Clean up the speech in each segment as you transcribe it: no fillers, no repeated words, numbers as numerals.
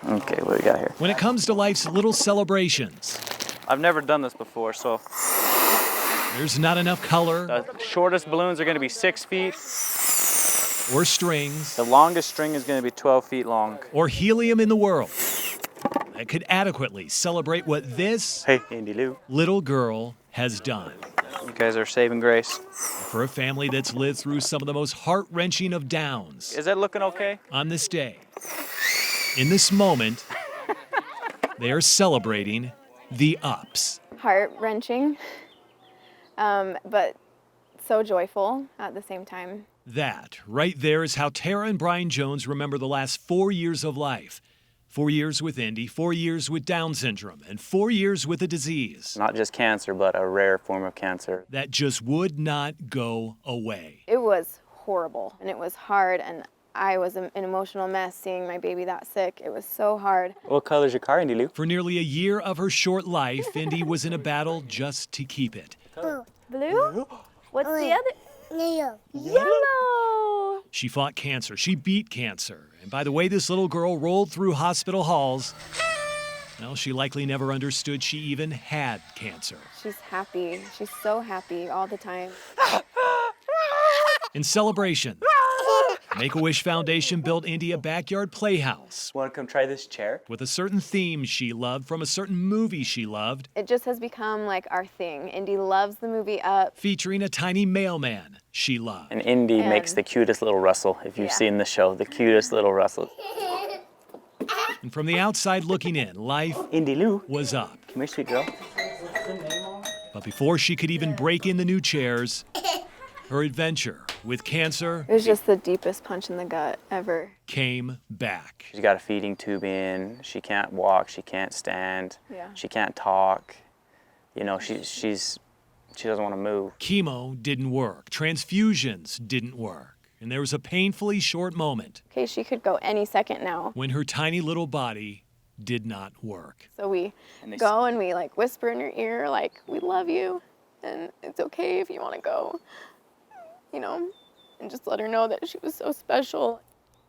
Okay, what do we got here? When it comes to life's little celebrations, I've never done this before, so there's not enough color the shortest balloons are going to be 6 feet. or strings The longest string is going to be 12 feet long. or helium in the world that could adequately celebrate what this Hey, Indy Lou. little girl has done. You guys are saving grace. For a family that's lived through some of the most heart-wrenching of downs. Is that looking okay? On this day, in this moment, they are celebrating the ups. Heart-wrenching, but so joyful at the same time. That, right there, is how Terah and Brian Jones remember the last 4 years of life. 4 years with Indy, 4 years with Down syndrome, and 4 years with a disease Not just cancer, but a rare form of cancer. that just would not go away. It was horrible, and it was hard, and I was an emotional mess seeing my baby that sick. It was so hard. What color's your car, Indy Lou? For nearly a year of her short life, Indy was in a battle just to keep it. Blue? What's the other? Yellow! She fought cancer. She beat cancer. And by the way this little girl rolled through hospital halls, well, she likely never understood she even had cancer. She's happy. She's so happy all the time. In celebration, Make-A-Wish Foundation built Indy a backyard playhouse Want to come try this chair? with a certain theme she loved from a certain movie she loved, It just has become like our thing. Indy loves the movie Up. featuring a tiny mailman she loved. And Indy makes the cutest little Russell, if you've seen the show, the cutest little Russell. And from the outside looking in, life Indy Lou. was up. Come here, sweet girl. But before she could even break in the new chairs, her adventure with cancer It was just the deepest punch in the gut ever. came back. She's got a feeding tube in. She can't walk. She can't stand. Yeah. She can't talk. You know, she doesn't want to move. Chemo didn't work. Transfusions didn't work. And there was a painfully short moment Okay, she could go any second now. when her tiny little body did not work. So we And they go and we like whisper in her ear, like, we love you and it's okay if you want to go, you know, and just let her know that she was so special.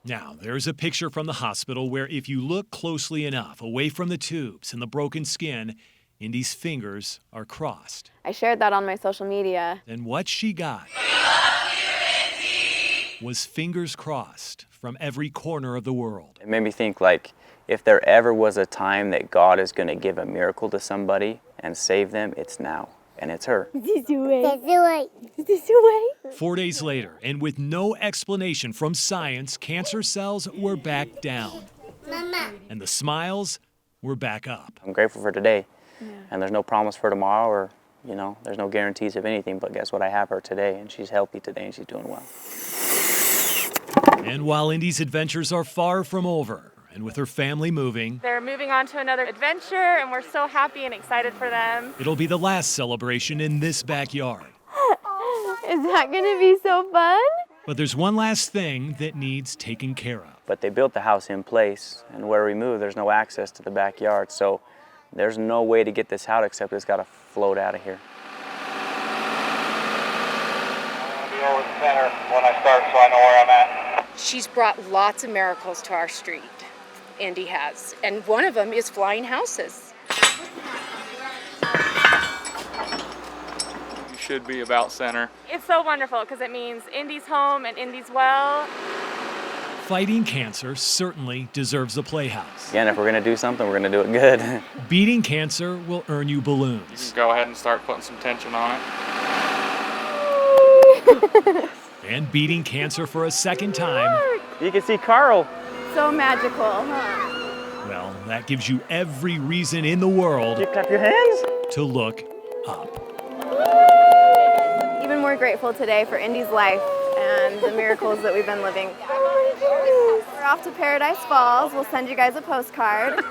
Now, there's a picture from the hospital where if you look closely enough, away from the tubes and the broken skin, Indy's fingers are crossed. I shared that on my social media. And what she got was fingers crossed from every corner of the world. It made me think, like, if there ever was a time that God is going to give a miracle to somebody and save them, it's now. And it's her. This way. 4 days later, and with no explanation from science, cancer cells were back down. And the smiles were back up. I'm grateful for today. And there's no promise for tomorrow, or, you know, there's no guarantees of anything. But guess what? I have her today, and she's healthy today, and she's doing well. And while Indy's adventures are far from over, and with her family moving, They're moving on to another adventure, and we're so happy and excited for them. it'll be the last celebration in this backyard. Is that going to be so fun? But there's one last thing that needs taken care of. But they built the house in place, and where we moved, there's no access to the backyard. So there's no way to get this out except it's got to float out of here. I'll be over the center when I start so I know where I'm at. She's brought lots of miracles to our street, Indy has, and one of them is flying houses. You should be about center. It's so wonderful because it means Indy's home and Indy's well. Fighting cancer certainly deserves a playhouse. Again, if we're going to do something, we're going to do it good. Beating cancer will earn you balloons. Go ahead and start putting some tension on it. And beating cancer for a second time, You can see Carl. So magical, huh? well, that gives you every reason in the world You clap your hands? to look up. Even more grateful today for Indy's life and the miracles that we've been living. We're off to Paradise Falls. We'll send you guys a postcard.